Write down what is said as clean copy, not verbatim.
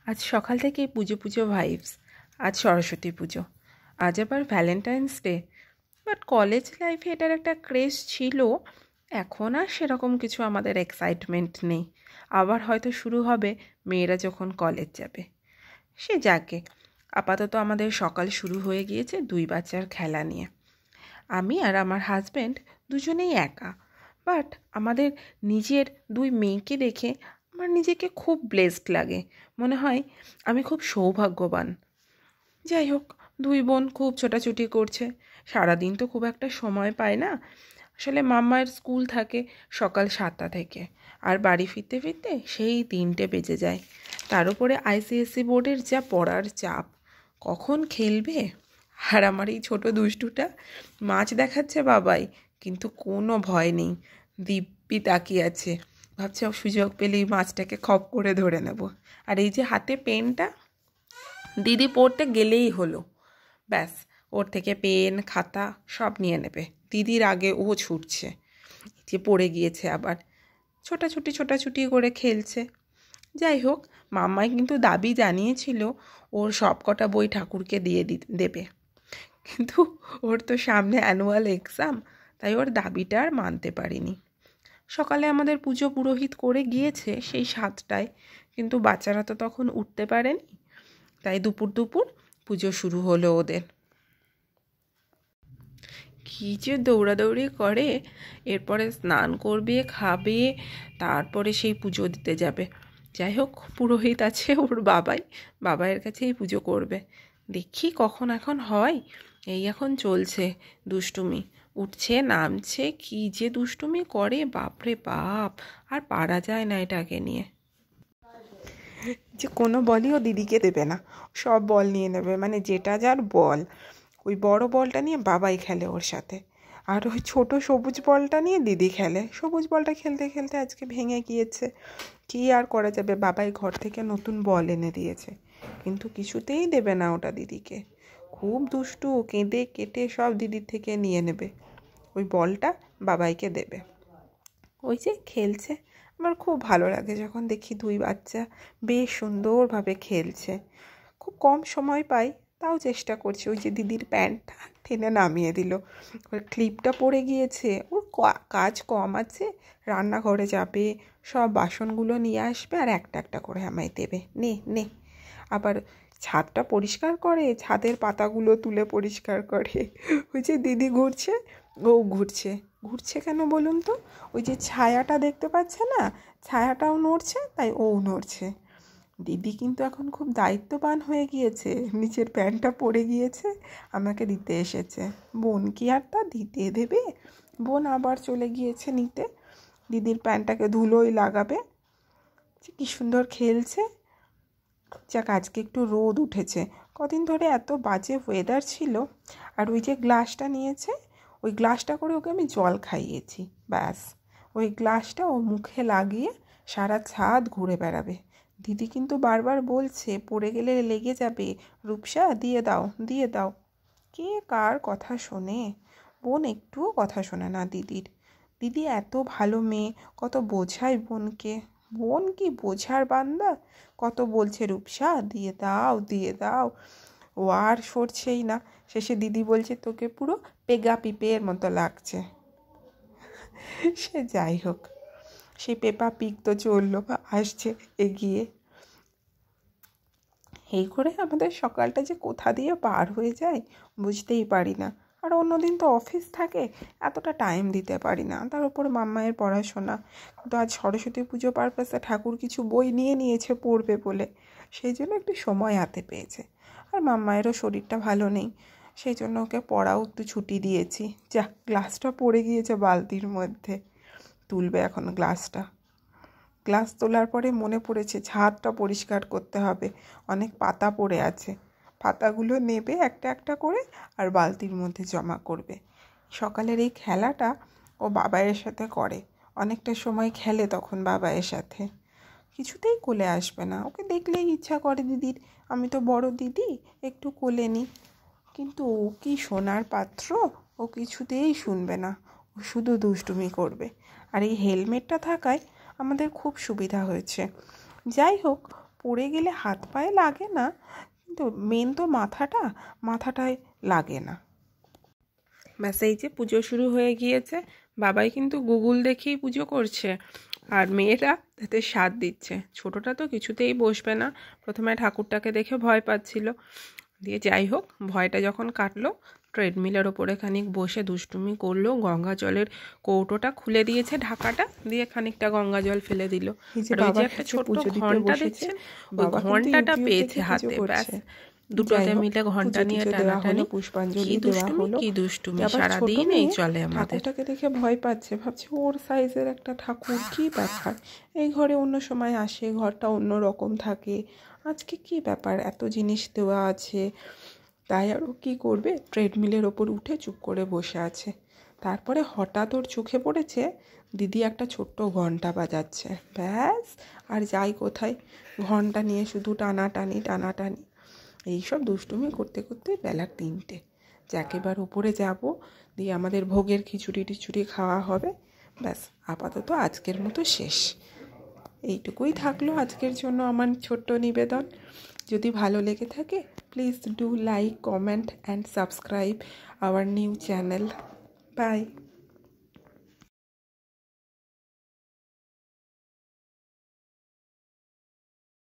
আজ সকাল থেকেই পুজো পুজো ভাইবস। আজ সরস্বতী পুজো, আজ আবার ভ্যালেন্টাইন্স ডে। বাট কলেজ লাইফে এটার একটা ক্রেজ ছিল, এখন আর সেরকম কিছু আমাদের এক্সাইটমেন্ট নেই। আবার হয়তো শুরু হবে মেয়েরা যখন কলেজ যাবে। সে যাকে, আপাতত আমাদের সকাল শুরু হয়ে গিয়েছে দুই বাচ্চার খেলা নিয়ে। আমি আর আমার হাজব্যান্ড দুজনেই একা, বাট আমাদের নিজের দুই মেয়েকে দেখে আমার নিজেকে খুব ব্লেসড লাগে। মনে হয় আমি খুব সৌভাগ্যবান। যাই হোক, দুই বোন খুব ছোটাছুটি করছে। সারাদিন তো খুব একটা সময় পায় না। আসলে মাম্মার স্কুল থাকে সকাল 7টা থেকে, আর বাড়ি ফিরতে ফিরতে সেই 3টে বেজে যায়। তার উপরে আইসিএসসি বোর্ডের যা পড়ার চাপ, কখন খেলবে। আর আমার এই ছোটো দুষ্টুটা মাছ দেখাচ্ছে বাবাই, কিন্তু কোনো ভয় নেই। দিব্যি তাকিয়ে আছে, ভাবছে সুযোগ পেলেই মাছটাকে খপ করে ধরে নেব। আর এই যে হাতে পেনটা, দিদি পড়তে গেলেই হলো, ব্যাস ওর থেকে পেন খাতা সব নিয়ে নেবে। দিদির আগে ও ছুটছে, যে পড়ে গিয়েছে আবার, ছোটাছুটি করে খেলছে। যাই হোক, মাম্মাই কিন্তু দাবি জানিয়েছিল ওর সব কটা বই ঠাকুরকে দিয়ে দেবে, কিন্তু ওর তো সামনে অ্যানুয়াল এক্সাম, তাই ওর দাবিটা আর মানতে পারিনি। সকালে আমাদের পুজো পুরোহিত করে গিয়েছে সেই 7টায়, কিন্তু বাচ্চারা তো তখন উঠতে পারেনি, তাই দুপুর পুজো শুরু হলো ওদের। কী যে দৌড়াদৌড়ি করে, এরপরে স্নান করবে, খাবে, তারপরে সেই পুজো দিতে যাবে। যাই হোক, পুরোহিত আছে ওর বাবাইয়ের কাছেই পুজো করবে। দেখি কখন এখন হয়। এই এখন চলছে দুষ্টুমি, উঠছে নামছে, কী যে দুষ্টুমি করে, বাপরে বাপ, আর পারা যায় না এটাকে নিয়ে। যে কোনো বলই ও দিদিকে দেবে না, সব বল নিয়ে নেবে, মানে যেটা যার বল। ওই বড় বলটা নিয়ে বাবাই খেলে ওর সাথে, আর ওই ছোটো সবুজ বলটা নিয়ে দিদি খেলে। সবুজ বলটা খেলতে খেলতে আজকে ভেঙে গিয়েছে, কী আর করা যাবে, বাবাই ঘর থেকে নতুন বল এনে দিয়েছে, কিন্তু কিছুতেই দেবে না ওটা দিদিকে। খুব দুষ্টু, কেঁদে কেটে সব দিদির থেকে নিয়ে নেবে, ওই বলটা বাবাইকে দেবে। ওই যে খেলছে, আমার খুব ভালো লাগে যখন দেখি দুই বাচ্চা বেশ সুন্দরভাবে খেলছে। খুব কম সময় পাই, তাও চেষ্টা করছি। ওই যে দিদির প্যান্টটা টেনে নামিয়ে দিল, ওর ক্লিপটা পড়ে গিয়েছে। ওর কাজ কম আছে, রান্নাঘরে যাবে, সব বাসনগুলো নিয়ে আসবে আর একটা একটা করে আমায় দেবে, নে নে। আবার ছাদটা পরিষ্কার করে, ছাদের পাতাগুলো তুলে পরিষ্কার করে। ওই যে দিদি ঘুরছে, ও ঘুরছে। ঘুরছে কেন বলুন তো? ওই যে ছায়াটা দেখতে পাচ্ছে না, ছায়াটাও নড়ছে, তাই ও নড়ছে। দিদি কিন্তু এখন খুব দায়িত্ববান হয়ে গিয়েছে, নিচের প্যান্টটা পড়ে গিয়েছে, আমাকে দিতে এসেছে। বোন কি আর তা দিতে দেবে? বোন আবার চলে গিয়েছে নিতে, দিদির প্যান্টটাকে ধুলোই লাগাবে। কি সুন্দর খেলছে। যাক, আজকে একটু রোদ উঠেছে, কদিন ধরে এত বাজে ওয়েদার ছিল। আর ওই যে গ্লাসটা নিয়েছে, ওই গ্লাসটা করে ওকে আমি জল খাইয়েছি, ব্যাস ওই গ্লাসটা ও মুখে লাগিয়ে সারা ছাদ ঘুরে বেড়াবে। দিদি কিন্তু বারবার বলছে পড়ে গেলে লেগে যাবে, রূপসা দিয়ে দাও দিয়ে দাও। কে কার কথা শোনে? বোন একটুও কথা শোনে না দিদির। দিদি এত ভালো মেয়ে, কত বোঝায় বোনকে, বোন কি বোঝার বান্দা। কত বলছে রূপসা দিয়ে দাও দিয়ে দাও, ও আর সরছেই না। শেষে দিদি বলছে তোকে পুরো পেগা পিপের মতো লাগছে। সে যাই হোক, সেই পেপা পিগ তো চললো, আসছে এগিয়ে। এই করে আমাদের সকালটা যে কোথা দিয়ে পার হয়ে যায় বুঝতেই পারি না। আর অন্যদিন তো অফিস থাকে, এতটা টাইম দিতে পারি না, তার উপর মাম্মায়ের পড়াশোনা। কিন্তু আজ সরস্বতী পুজো পারপাসে ঠাকুর কিছু বই নিয়েছে পড়বে বলে, সেই জন্য একটু সময় হাতে পেয়েছে। আর মাম্মায়েরও শরীরটা ভালো নেই, সেই জন্য ওকে পড়াও একটু ছুটি দিয়েছি। যা, গ্লাসটা পড়ে গিয়েছে বালতির মধ্যে, তুলবে এখন গ্লাসটা। গ্লাস তোলার পরে মনে পড়েছে ছাদটা পরিষ্কার করতে হবে, অনেক পাতা পড়ে আছে। পাতাগুলো নেবে একটা একটা করে আর বালতির মধ্যে জমা করবে। সকালের এই খেলাটা ও বাবাইয়ের সাথে করে, অনেকটা সময় খেলে তখন বাবাইয়ের সাথে। কিছুতেই কোলে আসবে না, ওকে দেখলেই ইচ্ছা করে দিদির, আমি তো বড় দিদি, একটু কোলে নিই। কিন্তু ও কি শোনার পাত্র? ও কিছুতেই শুনবে না, ও শুধু দুষ্টুমি করবে। আর এই হেলমেটটা থাকায় আমাদের খুব সুবিধা হয়েছে। যাই হোক, পড়ে গেলে হাত পায়ে লাগে না, কিন্তু মেন তো মাথাটায় লাগে না। ব্যাস এই যে পুজো শুরু হয়ে গিয়েছে। বাবাই কিন্তু গুগল দেখেই পুজো করছে, আর মেয়েরা তাতে সাথ দিচ্ছে। ছোটটা তো কিছুতেই বসবে না, প্রথমে ঠাকুরটাকে দেখে ভয় পাচ্ছিল, দিয়ে যাই হোক ভয়টা যখন কাটলো ট্রেডমিলের ওপরে খানিক বসে দুষ্টুমি করলো, গঙ্গা জলের কৌটোটা খুলে দিয়েছে ঢাকাটা, দিয়ে খানিকটা গঙ্গা জল ফেলে দিল। আর ওই যে একটা ছোট্ট ঘন্টা দেখছেন, ওই ঘন্টাটা পেয়েছে হাতে। ব্যাস দুটোতে মিলে ঘন্টা নিয়ে টানাটানি, পুষ্পাঞ্জলি দেওয়া হলো। কি দুষ্টুমি সারাদিন এই চলে আমাদের। ঠাকুরটাকে দেখে ভয় পাচ্ছে, ভাবছে ওর সাইজের একটা ঠাকুর, কি ব্যাপার, এই ঘরে অন্য সময় আসে, ঘরটা অন্য রকম থাকে, আজকে কি ব্যাপার, এত জিনিস দেওয়া আছে। তাই আরও কী করবে, ট্রেডমিলের ওপর উঠে চুপ করে বসে আছে। তারপরে হঠাৎ ওর চোখে পড়েছে দিদি একটা ছোট্ট ঘন্টা বাজাচ্ছে। ব্যাস আর যাই কোথায়, ঘন্টা নিয়ে শুধু টানাটানি। এইসব দুষ্টুমি করতে করতে বেলা 3টে। একেবার উপরে যাব, দিয়ে আমাদের ভোগের খিচুড়ি খাওয়া হবে। ব্যাস আপাতত আজকের মতো শেষ। এইটুকুই থাকলো আজকের জন্য আমার ছোট্ট নিবেদন। যদি ভালো লেগে থাকে, please do like, comment and subscribe our new channel. By.